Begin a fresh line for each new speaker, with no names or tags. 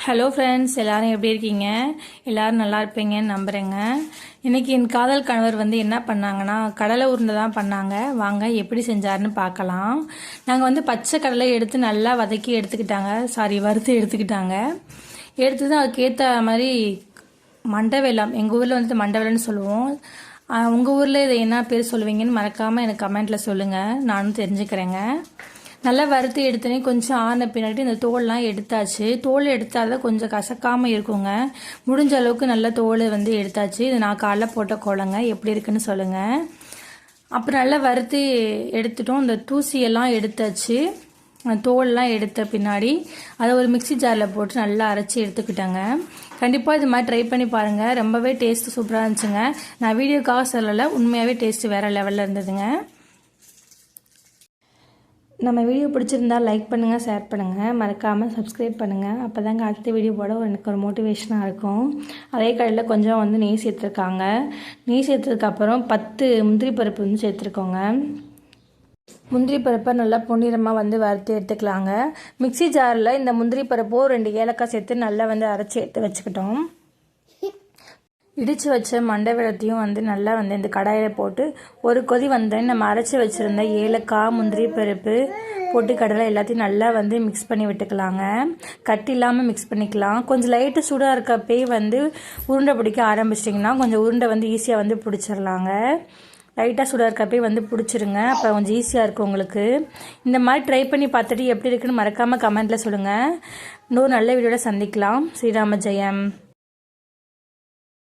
Hello friends, எல்லோரும் எப்படி இருக்கீங்க? எல்லோரும் நல்லா இருப்பீங்கன்னு நம்புகிறேங்க. இன்றைக்கி என் காதல் கணவர் என்ன பண்ணாங்கன்னா, கடலை உருண்டை தான் பண்ணாங்க. வாங்க எப்படி செஞ்சாருன்னு பார்க்கலாம். நாங்கள் பச்சை கடலை எடுத்து நல்லா வதக்கி எடுத்துக்கிட்டாங்க, வறுத்து எடுத்துக்கிட்டாங்க. எடுத்து தான் அதுக்கேற்ற மாதிரி மண்டை வெல்லம், எங்கள் ஊரில் மண்டை வெல்லம்னு சொல்லுவோம். உங்கள் ஊரில் இதை என்ன பேர் சொல்லுவீங்கன்னு மறக்காமல் எனக்கு கமெண்ட்டில் சொல்லுங்கள், நானும் தெரிஞ்சுக்கிறேங்க. நல்லா வறுத்து எடுத்தோன்னே கொஞ்சம் ஆன பின்னாடி இந்த தோல்லாம் எடுத்தாச்சு. தோல் எடுத்தால் தான் கொஞ்சம் கசக்காமல் இருக்குங்க. முடிஞ்ச அளவுக்கு நல்லா தோல் எடுத்தாச்சு. இது நான் காலைல போட்ட கோலங்க, எப்படி இருக்குன்னு சொல்லுங்கள். அப்புறம் நல்லா வறுத்து எடுத்துட்டோம். இந்த தூசியெல்லாம் எடுத்தாச்சு. தோல்லாம் எடுத்த பின்னாடி அதை ஒரு மிக்சி ஜாரில் போட்டு நல்லா அரைச்சி எடுத்துக்கிட்டாங்க. கண்டிப்பாக இது மாதிரி ட்ரை பண்ணி பாருங்கள். ரொம்பவே டேஸ்ட்டு சூப்பராக இருந்துச்சுங்க. நான் வீடியோக்காக சொல்லலை, உண்மையாகவே டேஸ்ட்டு வேறு லெவலில் இருந்ததுங்க. நம்ம வீடியோ பிடிச்சிருந்தா லைக் பண்ணுங்கள், ஷேர் பண்ணுங்கள், மறக்காமல் சப்ஸ்கிரைப் பண்ணுங்கள். அப்போ தாங்க அடுத்த வீடியோ போட எனக்கு ஒரு மோட்டிவேஷனாக இருக்கும். அதே கடையில் கொஞ்சம் நெய் சேர்த்துருக்காங்க. நெய் சேர்த்ததுக்கப்புறம் 10 முந்திரி பருப்பு சேர்த்துருக்கோங்க. முந்திரி பருப்பை நல்லா பொன்னிறமாக வறுத்து எடுத்துக்கலாங்க. மிக்சி ஜாரில் இந்த முந்திரி பருப்போ 2 ஏலக்காய் சேர்த்து நல்லா அரைச்சி எடுத்து வச்சுக்கிட்டோம். இடித்து வச்ச மண்டை வெல்லத்தையும் நல்லா இந்த கடாயில் போட்டு ஒரு கொதி நம்ம அரைச்சி வச்சுருந்த ஏலக்காய், முந்திரி பருப்பு, பொட்டுக்கடலை எல்லாத்தையும் நல்லா மிக்ஸ் பண்ணி விட்டுக்கலாங்க. கட்டி இல்லாமல் மிக்ஸ் பண்ணிக்கலாம். கொஞ்சம் லைட்டு சூடாக இருக்கப்பே உருண்டை பிடிக்க ஆரம்பிச்சிட்டிங்கன்னா கொஞ்சம் உருண்டை ஈஸியாக பிடிச்சிடலாங்க. லைட்டாக சூடாக இருக்கப்பே பிடிச்சிருங்க. அப்போ கொஞ்சம் ஈஸியாக இருக்கும் உங்களுக்கு. இந்த மாதிரி ட்ரை பண்ணி பார்த்துட்டு எப்படி இருக்குன்னு மறக்காமல் கமெண்ட்டில் சொல்லுங்கள். இன்னொரு நல்ல வீடியோட சந்திக்கலாம். ஸ்ரீராம ஜெயம்.